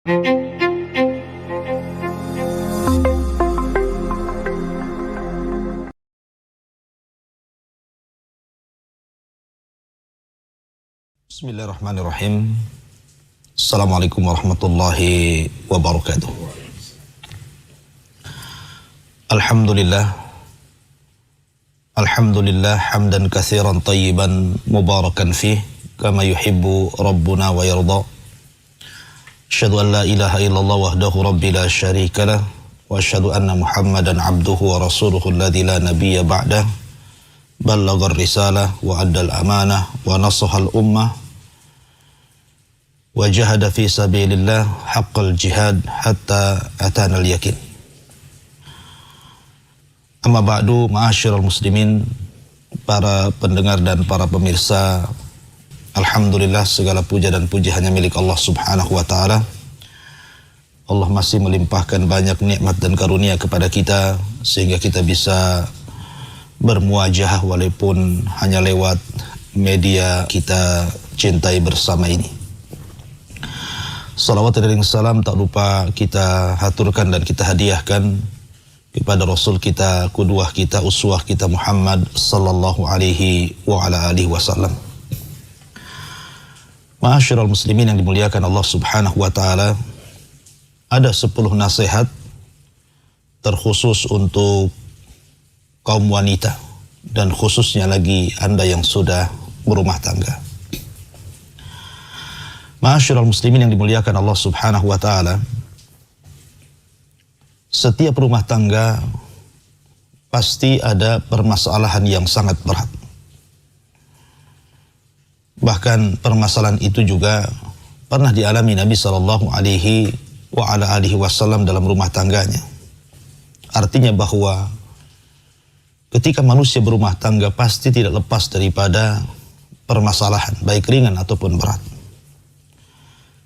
Bismillahirrahmanirrahim. Assalamualaikum warahmatullahi wabarakatuh. Alhamdulillah. Alhamdulillah hamdan katsiran tayyiban mubarakan fih kama yuhibbu rabbuna wa yarda. Asyhadu an la ilaha illallah wahdahu rabbi la syarika lah wa asyhadu anna Muhammadan abduhu wa rasuluhu alladzi la nabiyya ba'dah. Ballaghar risalah wa addal amanah wa nasahal ummah wa jahada fi sabilillah haqqal jihad hatta atana al-yakin. Amma ba'du, ma'asyiral muslimin, para pendengar dan para pemirsa, alhamdulillah segala puja dan puji hanya milik Allah Subhanahu wa taala. Allah masih melimpahkan banyak nikmat dan karunia kepada kita sehingga kita bisa bermuajah walaupun hanya lewat media kita cintai bersama ini. Salawat dan salam tak lupa kita haturkan dan kita hadiahkan kepada Rasul kita, qudwah kita, uswah kita Muhammad sallallahu alaihi wa ala alihi wasallam. Ma'asyiral muslimin yang dimuliakan Allah Subhanahu wa taala, ada 10 nasihat terkhusus untuk kaum wanita dan khususnya lagi Anda yang sudah berumah tangga. Ma'asyiral muslimin yang dimuliakan Allah Subhanahu wa taala, setiap rumah tangga pasti ada permasalahan yang sangat berat. Bahkan permasalahan itu juga pernah dialami Nabi sallallahu alaihi wa ala alihi wasallam dalam rumah tangganya. Artinya bahwa ketika manusia berumah tangga pasti tidak lepas daripada permasalahan, baik ringan ataupun berat.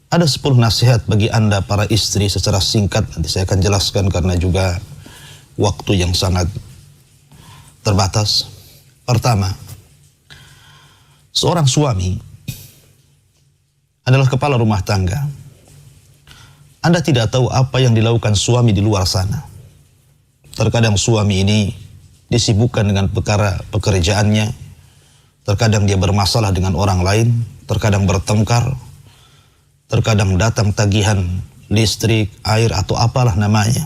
Ada 10 nasihat bagi Anda para istri secara singkat, nanti saya akan jelaskan karena juga waktu yang sangat terbatas. Pertama, seorang suami adalah kepala rumah tangga. Anda tidak tahu apa yang dilakukan suami di luar sana. Terkadang suami ini disibukkan dengan perkara pekerjaannya, terkadang dia bermasalah dengan orang lain, terkadang bertengkar, terkadang datang tagihan listrik, air atau apalah namanya,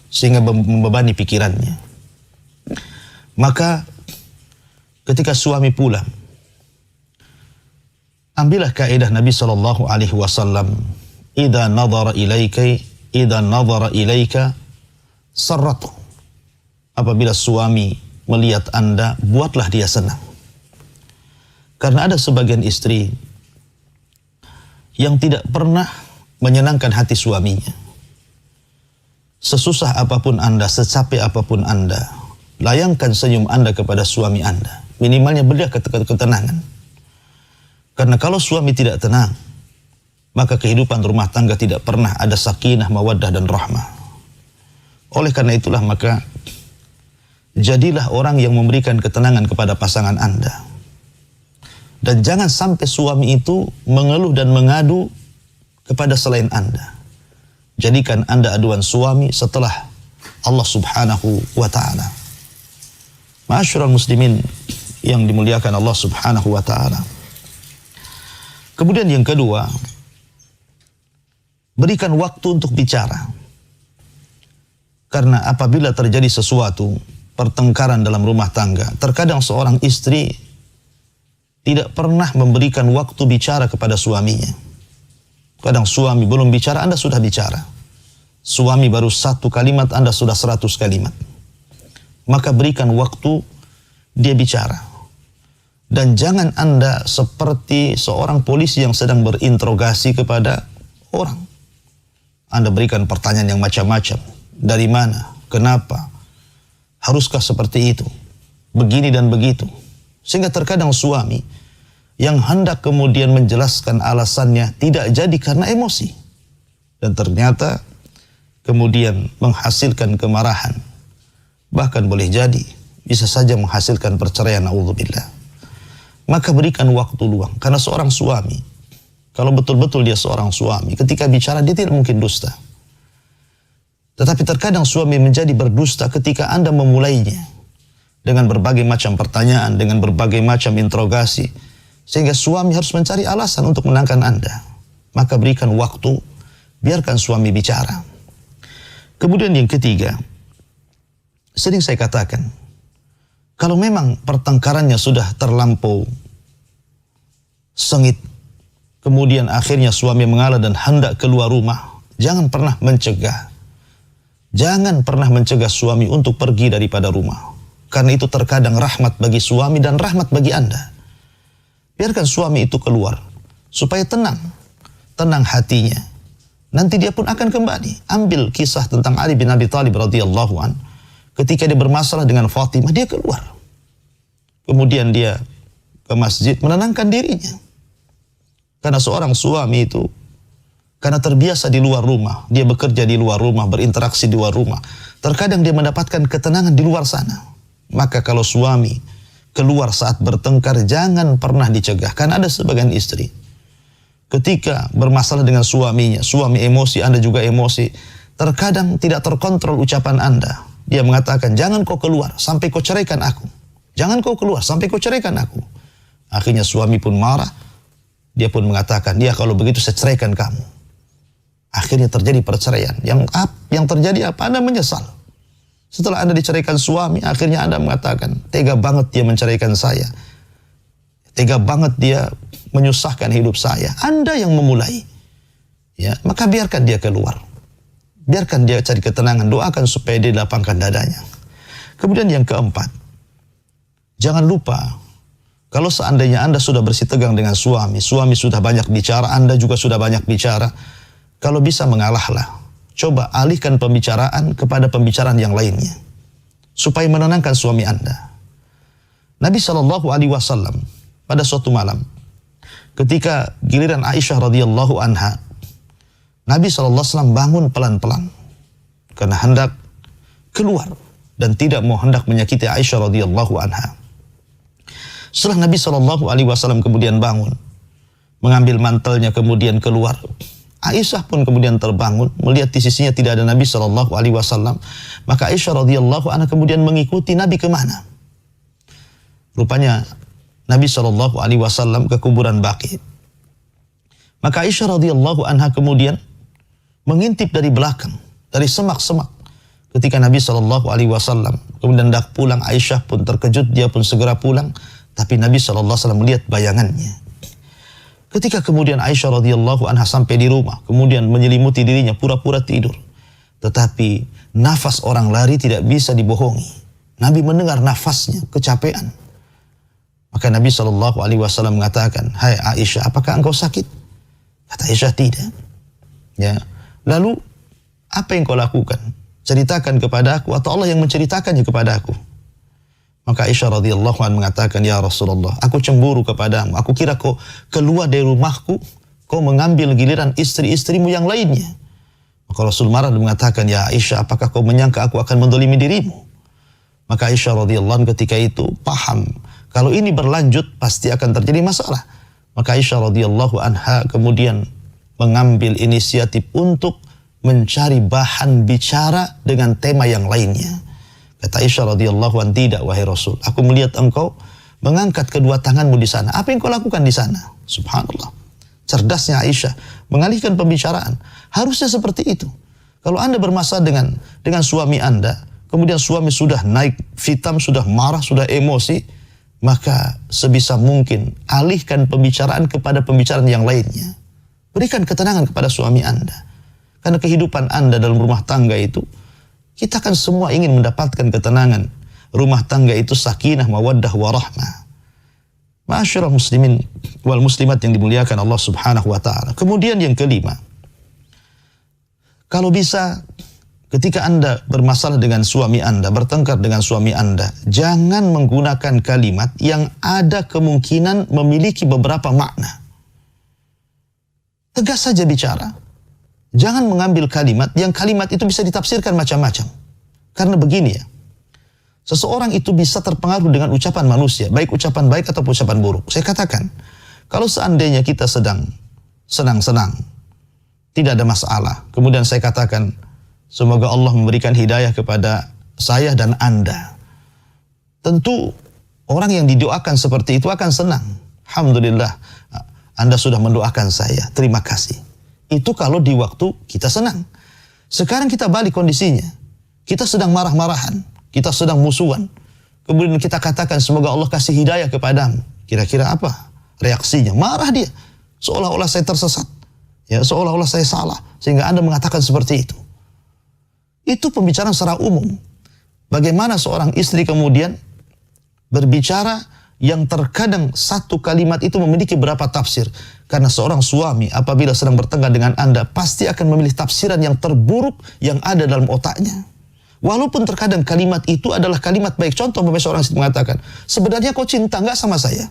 sehingga membebani pikirannya. Maka ketika suami pulang, ambillah kaidah Nabi sallallahu alaihi wasallam, idza nadhara ilaika sarratu. Apabila suami melihat Anda, buatlah dia senang. Karena ada sebagian istri yang tidak pernah menyenangkan hati suaminya. Sesusah apapun Anda, secapek apapun Anda, layangkan senyum Anda kepada suami Anda. Minimalnya berilah ketenangan. Karena kalau suami tidak tenang, maka kehidupan rumah tangga tidak pernah ada sakinah, mawaddah dan rahmah. Oleh karena itulah maka jadilah orang yang memberikan ketenangan kepada pasangan Anda. Dan jangan sampai suami itu mengeluh dan mengadu kepada selain Anda. Jadikan Anda aduan suami setelah Allah Subhanahu wa ta'ala. Ma'asyiral muslimin yang dimuliakan Allah Subhanahu wa ta'ala. Kemudian yang kedua, berikan waktu untuk bicara. Karena apabila terjadi sesuatu, pertengkaran dalam rumah tangga, terkadang seorang istri tidak pernah memberikan waktu bicara kepada suaminya. Kadang suami belum bicara, Anda sudah bicara. Suami baru 1 kalimat, Anda sudah 100 kalimat. Maka berikan waktu dia bicara. Dan jangan Anda seperti seorang polisi yang sedang berinterogasi kepada orang. Anda berikan pertanyaan yang macam-macam. Dari mana? Kenapa? Haruskah seperti itu? Begini dan begitu. Sehingga terkadang suami yang hendak kemudian menjelaskan alasannya tidak jadi karena emosi. Dan ternyata kemudian menghasilkan kemarahan. Bahkan boleh jadi bisa saja menghasilkan perceraian, naudzubillah. Maka berikan waktu luang. Karena seorang suami Kalau betul-betul dia seorang suami, ketika bicara dia tidak mungkin dusta. Tetapi terkadang suami menjadi berdusta ketika Anda memulainya dengan berbagai macam pertanyaan, dengan berbagai macam interogasi, sehingga suami harus mencari alasan untuk menangkan Anda. Maka berikan waktu, biarkan suami bicara. Kemudian yang ketiga, sering saya katakan, kalau memang pertengkarannya sudah terlampau sengit, kemudian akhirnya suami mengalah dan hendak keluar rumah, jangan pernah mencegah. Jangan pernah mencegah suami untuk pergi daripada rumah. Karena itu terkadang rahmat bagi suami dan rahmat bagi Anda. Biarkan suami itu keluar, supaya tenang hatinya. Nanti dia pun akan kembali. Ambil kisah tentang Ali bin Abi Thalib radhiyallahu an. Ketika dia bermasalah dengan Fatimah, dia keluar. Kemudian dia ke masjid menenangkan dirinya. Karena seorang suami itu, karena terbiasa di luar rumah, dia bekerja di luar rumah, berinteraksi di luar rumah, terkadang dia mendapatkan ketenangan di luar sana. Maka kalau suami keluar saat bertengkar, jangan pernah dicegah. Karena ada sebagian istri, ketika bermasalah dengan suaminya, suami emosi, Anda juga emosi, terkadang tidak terkontrol ucapan Anda. Dia mengatakan, jangan kau keluar sampai kau ceraikan aku. Jangan kau keluar sampai kau ceraikan aku. Akhirnya suami pun marah. Dia pun mengatakan, ya kalau begitu saya ceraikan kamu. Akhirnya terjadi perceraian. Yang terjadi apa? Anda menyesal. Setelah Anda diceraikan suami, akhirnya Anda mengatakan, tega banget dia menceraikan saya. Tega banget dia menyusahkan hidup saya. Anda yang memulai. Ya, maka biarkan dia keluar. Biarkan dia cari ketenangan. Doakan supaya dia lapangkan dadanya. Kemudian yang keempat, jangan lupa, kalau seandainya Anda sudah bersih tegang dengan suami sudah banyak bicara, Anda juga sudah banyak bicara, kalau bisa mengalahlah. Coba alihkan pembicaraan kepada pembicaraan yang lainnya, supaya menenangkan suami Anda. Nabi SAW pada suatu malam, ketika giliran Aisyah radhiyallahu anha, Nabi SAW bangun pelan-pelan, karena hendak keluar, dan tidak mau hendak menyakiti Aisyah radhiyallahu anha. Setelah Nabi SAW kemudian bangun, mengambil mantelnya kemudian keluar, Aisyah pun kemudian terbangun, melihat di sisinya tidak ada Nabi SAW, maka Aisyah radhiyallahu anha kemudian mengikuti Nabi kemana? Rupanya Nabi SAW ke kuburan Baqi. Maka Aisyah radhiyallahu anha kemudian mengintip dari belakang, dari semak-semak. Ketika Nabi SAW kemudian hendak pulang, Aisyah pun terkejut, dia pun segera pulang. Tapi Nabi SAW melihat bayangannya. Ketika kemudian Aisyah radhiyallahu anha sampai di rumah, kemudian menyelimuti dirinya, pura-pura tidur. Tetapi nafas orang lari tidak bisa dibohongi. Nabi mendengar nafasnya, kecapean. Maka Nabi SAW mengatakan, hai Aisyah, apakah engkau sakit? Kata Aisyah, tidak. Ya. Lalu, apa yang kau lakukan? Ceritakan kepada aku, atau Allah yang menceritakannya kepada aku? Maka Aisyah radhiyallahu anha mengatakan, ya Rasulullah, aku cemburu kepadamu. Aku kira kau keluar dari rumahku, kau mengambil giliran istri-istrimu yang lainnya. Maka Rasul marah dan mengatakan, ya Aisyah, apakah kau menyangka aku akan mendolimi dirimu? Maka Aisyah radhiyallahu anha ketika itu paham, kalau ini berlanjut pasti akan terjadi masalah. Maka Aisyah radhiyallahu anha kemudian mengambil inisiatif untuk mencari bahan bicara dengan tema yang lainnya. Kata Aisyah radhiyallahu anha, tidak wahai Rasul, aku melihat engkau mengangkat kedua tanganmu di sana. Apa yang kau lakukan di sana? Subhanallah. Cerdasnya Aisyah mengalihkan pembicaraan. Harusnya seperti itu. Kalau Anda bermasalah dengan suami Anda, kemudian suami sudah naik fitam, sudah marah, sudah emosi, maka sebisa mungkin alihkan pembicaraan kepada pembicaraan yang lainnya. Berikan ketenangan kepada suami Anda. Karena kehidupan Anda dalam rumah tangga itu, kita kan semua ingin mendapatkan ketenangan. Rumah tangga itu sakinah, mawaddah, warahmah. Ma'asyiral muslimin wal muslimat yang dimuliakan Allah Subhanahu wa taala. Kemudian yang kelima, kalau bisa ketika Anda bermasalah dengan suami Anda, bertengkar dengan suami Anda, jangan menggunakan kalimat yang ada kemungkinan memiliki beberapa makna. Tegas saja bicara. Jangan mengambil kalimat yang kalimat itu bisa ditafsirkan macam-macam. Karena begini ya, seseorang itu bisa terpengaruh dengan ucapan manusia, baik ucapan baik atau ucapan buruk. Saya katakan, kalau seandainya kita sedang senang-senang, tidak ada masalah. Kemudian saya katakan, semoga Allah memberikan hidayah kepada saya dan Anda. Tentu orang yang didoakan seperti itu akan senang. Alhamdulillah, Anda sudah mendoakan saya, terima kasih. Itu kalau di waktu kita senang. Sekarang kita balik kondisinya. Kita sedang marah-marahan, kita sedang musuhan. Kemudian kita katakan semoga Allah kasih hidayah kepadamu. Kira-kira apa reaksinya? Marah dia. Seolah-olah saya tersesat. Ya, seolah-olah saya salah. Sehingga Anda mengatakan seperti itu. Itu pembicaraan secara umum. Bagaimana seorang istri kemudian berbicara yang terkadang satu kalimat itu memiliki berapa tafsir. Karena seorang suami apabila sedang bertengkar dengan Anda, pasti akan memilih tafsiran yang terburuk yang ada dalam otaknya. Walaupun terkadang kalimat itu adalah kalimat baik. Contoh, seorang istri mengatakan, sebenarnya kau cinta nggak sama saya?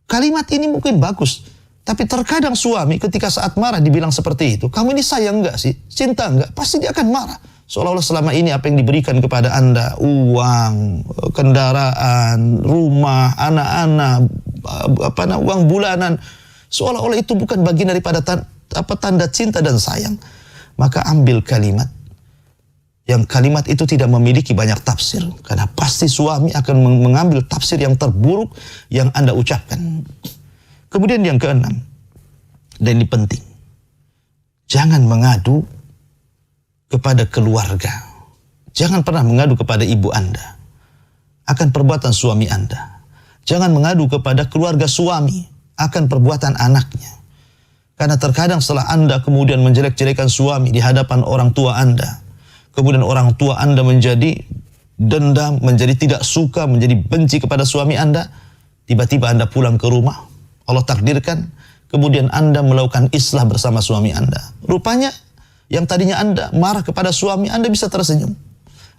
Kalimat ini mungkin bagus. Tapi terkadang suami ketika saat marah dibilang seperti itu, kamu ini sayang nggak sih? Cinta nggak? Pasti dia akan marah. Seolah-olah selama ini apa yang diberikan kepada Anda, uang, kendaraan, rumah, anak-anak, uang bulanan, seolah-olah itu bukan bagian daripada tanda cinta dan sayang. Maka ambil kalimat yang kalimat itu tidak memiliki banyak tafsir, karena pasti suami akan mengambil tafsir yang terburuk yang Anda ucapkan. Kemudian yang keenam, dan ini penting, jangan mengadu kepada keluarga. Jangan pernah mengadu kepada ibu Anda akan perbuatan suami Anda. Jangan mengadu kepada keluarga suami akan perbuatan anaknya. Karena terkadang setelah Anda kemudian menjelek-jelekan suami di hadapan orang tua Anda, kemudian orang tua Anda menjadi dendam, menjadi tidak suka, menjadi benci kepada suami Anda, tiba-tiba Anda pulang ke rumah, Allah takdirkan, kemudian Anda melakukan islah bersama suami Anda. Rupanya yang tadinya Anda marah kepada suami, Anda bisa tersenyum.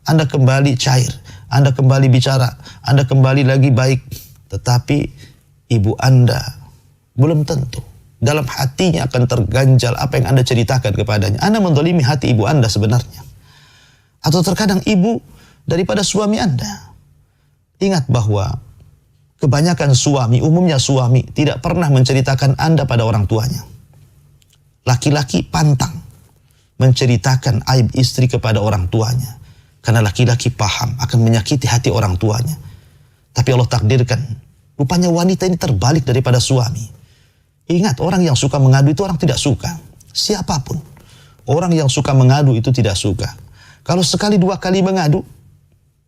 Anda kembali cair, Anda kembali bicara, Anda kembali lagi baik. Tetapi ibu Anda belum tentu. Dalam hatinya akan terganjal apa yang Anda ceritakan kepadanya. Anda mendolimi hati ibu Anda sebenarnya. Atau terkadang ibu daripada suami Anda. Ingat bahwa kebanyakan suami, umumnya suami, tidak pernah menceritakan Anda pada orang tuanya. Laki-laki pantang menceritakan aib istri kepada orang tuanya. Karena laki-laki paham akan menyakiti hati orang tuanya. Tapi Allah takdirkan, rupanya wanita ini terbalik daripada suami. Ingat, orang yang suka mengadu itu orang tidak suka. Siapapun. Orang yang suka mengadu itu tidak suka. Kalau sekali dua kali mengadu,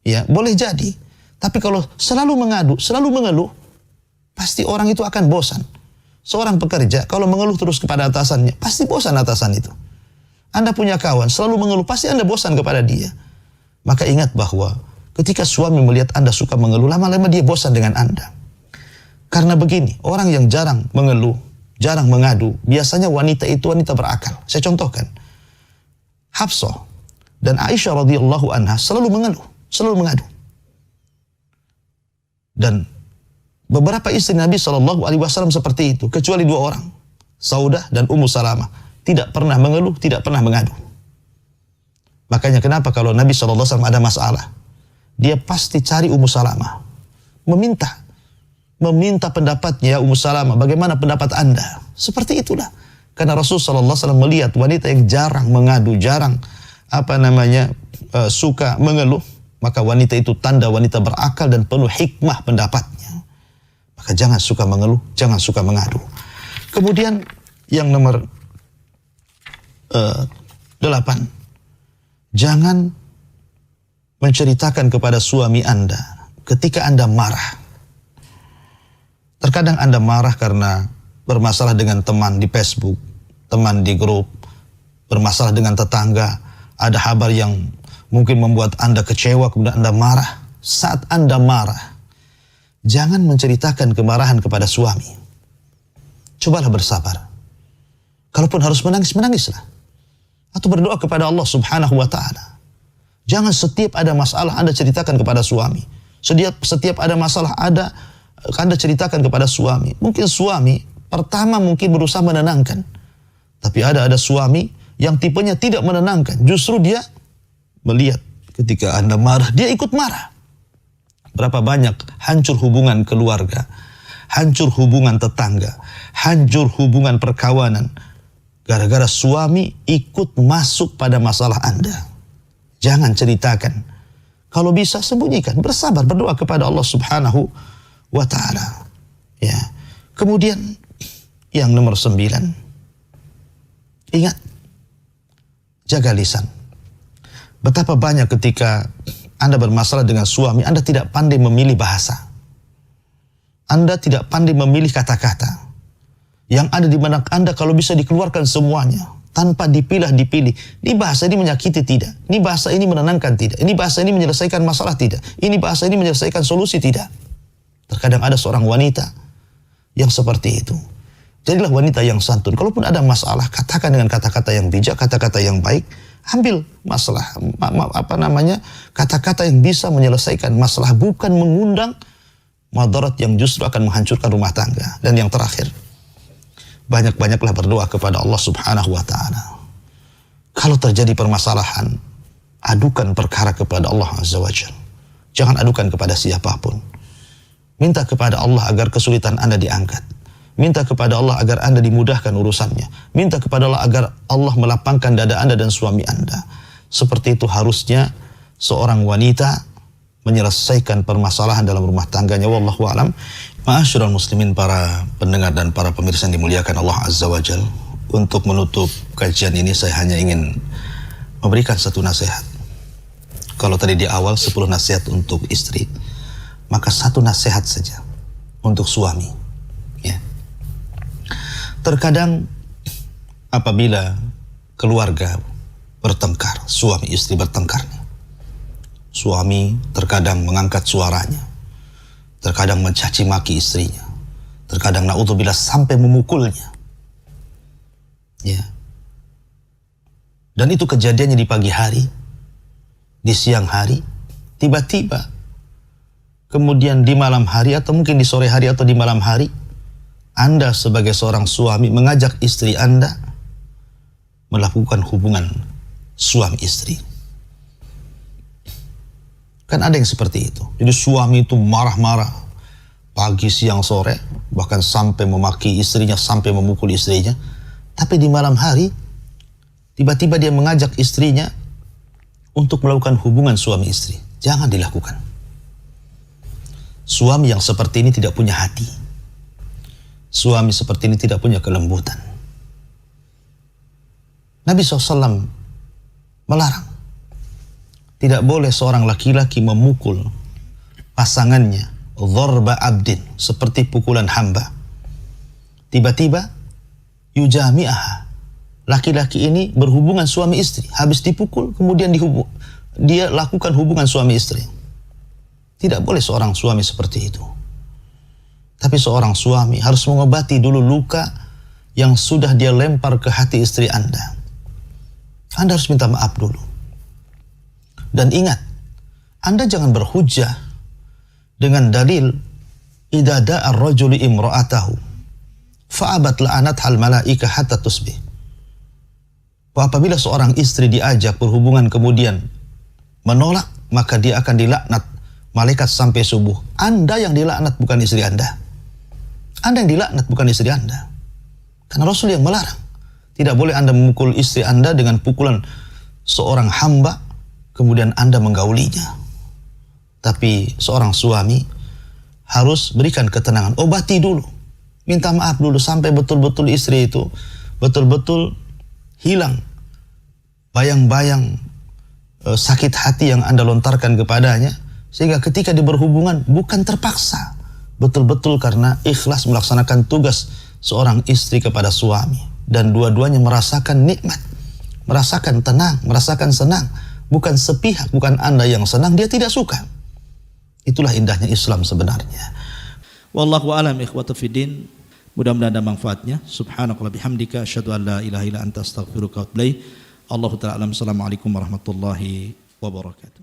ya boleh jadi. Tapi kalau selalu mengadu, selalu mengeluh, pasti orang itu akan bosan. Seorang pekerja, kalau mengeluh terus kepada atasannya, pasti bosan atasan itu. Anda punya kawan, selalu mengeluh, pasti Anda bosan kepada dia. Maka ingat bahwa ketika suami melihat Anda suka mengeluh, lama-lama dia bosan dengan Anda. Karena begini, orang yang jarang mengeluh, jarang mengadu, biasanya wanita itu wanita berakal. Saya contohkan. Hafsah dan Aisyah radhiyallahu anha selalu mengeluh, selalu mengadu. Dan beberapa istri Nabi SAW seperti itu, kecuali dua orang, Saudah dan Ummu Salamah. Tidak pernah mengeluh, tidak pernah mengadu. Makanya kenapa kalau Nabi SAW ada masalah, dia pasti cari Ummu Salamah. Meminta pendapatnya, ya Ummu Salamah, bagaimana pendapat Anda? Seperti itulah. Karena Rasulullah SAW melihat wanita yang jarang mengadu, jarang suka mengeluh, maka wanita itu tanda wanita berakal dan penuh hikmah pendapatnya. Maka jangan suka mengeluh, jangan suka mengadu. Kemudian yang nomor 8, jangan menceritakan kepada suami Anda ketika Anda marah. Terkadang Anda marah karena bermasalah dengan teman di Facebook, teman di grup, bermasalah dengan tetangga, ada kabar yang mungkin membuat Anda kecewa, kemudian Anda marah. Saat Anda marah, jangan menceritakan kemarahan kepada suami. Cobalah bersabar. Kalaupun harus menangis, menangislah. Atau berdoa kepada Allah Subhanahu wa ta'ala. Jangan setiap ada masalah Anda ceritakan kepada suami. Setiap ada masalah Anda ceritakan kepada suami. Mungkin suami pertama mungkin berusaha menenangkan. Tapi ada suami yang tipenya tidak menenangkan. Justru dia melihat ketika Anda marah, dia ikut marah. Berapa banyak hancur hubungan keluarga, hancur hubungan tetangga, hancur hubungan perkawanan, gara-gara suami ikut masuk pada masalah Anda. Jangan ceritakan. Kalau bisa sembunyikan, bersabar, berdoa kepada Allah Subhanahu wa Ta'ala. Ya. Kemudian yang nomor 9, ingat, jaga lisan. Betapa banyak ketika Anda bermasalah dengan suami, Anda tidak pandai memilih bahasa. Anda tidak pandai memilih kata-kata. Yang ada di benak Anda kalau bisa dikeluarkan semuanya, tanpa dipilah-dipilih. Ini bahasa ini menyakiti tidak? Ini bahasa ini menenangkan tidak? Ini bahasa ini menyelesaikan masalah tidak? Ini bahasa ini menyelesaikan solusi tidak? Terkadang ada seorang wanita yang seperti itu. Jadilah wanita yang santun. Kalaupun ada masalah, katakan dengan kata-kata yang bijak, kata-kata yang baik. Ambil masalah, kata-kata yang bisa menyelesaikan masalah, bukan mengundang madarat yang justru akan menghancurkan rumah tangga. Dan yang terakhir, banyak-banyaklah berdoa kepada Allah Subhanahu wa Ta'ala. Kalau terjadi permasalahan, adukan perkara kepada Allah Azza wa Jalla. Jangan adukan kepada siapapun. Minta kepada Allah agar kesulitan Anda diangkat. Minta kepada Allah agar Anda dimudahkan urusannya. Minta kepada Allah agar Allah melapangkan dada Anda dan suami Anda. Seperti itu harusnya seorang wanita menyelesaikan permasalahan dalam rumah tangganya. Wallahu a'lam. Ma'asyiral muslimin, para pendengar dan para pemirsa yang dimuliakan Allah Azza wa Jalla. Untuk menutup kajian ini saya hanya ingin memberikan satu nasihat. Kalau tadi di awal 10 nasihat untuk istri, maka satu nasihat saja untuk suami. Ya. Terkadang apabila keluarga bertengkar, suami istri bertengkar, suami terkadang mengangkat suaranya, terkadang mencaci maki istrinya, terkadang naudzubillah sampai memukulnya. Ya. Dan itu kejadiannya di pagi hari, di siang hari, tiba-tiba kemudian di malam hari atau mungkin di sore hari atau di malam hari, Anda sebagai seorang suami mengajak istri Anda melakukan hubungan suami istri. Kan ada yang seperti itu. Jadi suami itu marah-marah pagi, siang, sore, bahkan sampai memaki istrinya, sampai memukul istrinya. Tapi di malam hari, tiba-tiba dia mengajak istrinya untuk melakukan hubungan suami istri. Jangan dilakukan. Suami yang seperti ini tidak punya hati. Suami seperti ini tidak punya kelembutan. Nabi SAW melarang. Tidak boleh seorang laki-laki memukul pasangannya, dharba abdin, seperti pukulan hamba. Tiba-tiba, yujami'aha. Laki-laki ini berhubungan suami istri. Habis dipukul, kemudian dia lakukan hubungan suami istri. Tidak boleh seorang suami seperti itu. Tapi seorang suami harus mengobati dulu luka yang sudah dia lempar ke hati istri Anda. Anda harus minta maaf dulu. Dan ingat, Anda jangan berhujjah dengan dalil idza da'a ar-rajulu imra'atahu fa'abat la'anat hal malaika hatta tusbih. Bahwa apabila seorang istri diajak berhubungan kemudian menolak, maka dia akan dilaknat malaikat sampai subuh. Anda yang dilaknat, bukan istri Anda. Anda yang dilaknat, bukan istri Anda. Karena Rasul yang melarang. Tidak boleh Anda memukul istri Anda dengan pukulan seorang hamba, kemudian Anda menggaulinya. Tapi seorang suami harus berikan ketenangan. Obati dulu. Minta maaf dulu sampai betul-betul istri itu betul-betul hilang bayang-bayang sakit hati yang Anda lontarkan kepadanya. Sehingga ketika dia berhubungan bukan terpaksa. Betul-betul karena ikhlas melaksanakan tugas seorang istri kepada suami. Dan dua-duanya merasakan nikmat, merasakan tenang, merasakan senang. Bukan sepihak, bukan Anda yang senang, dia tidak suka. Itulah indahnya Islam sebenarnya. Wallahu a'lam ikhwatu fiddin. Mudah-mudahan ada manfaatnya. Subhanakallah bihamdika asyhadu an la ilaha illa anta astaghfiruka wa atubu ilaik. Allahu ta'ala alam. Assalamualaikum warahmatullahi wabarakatuh.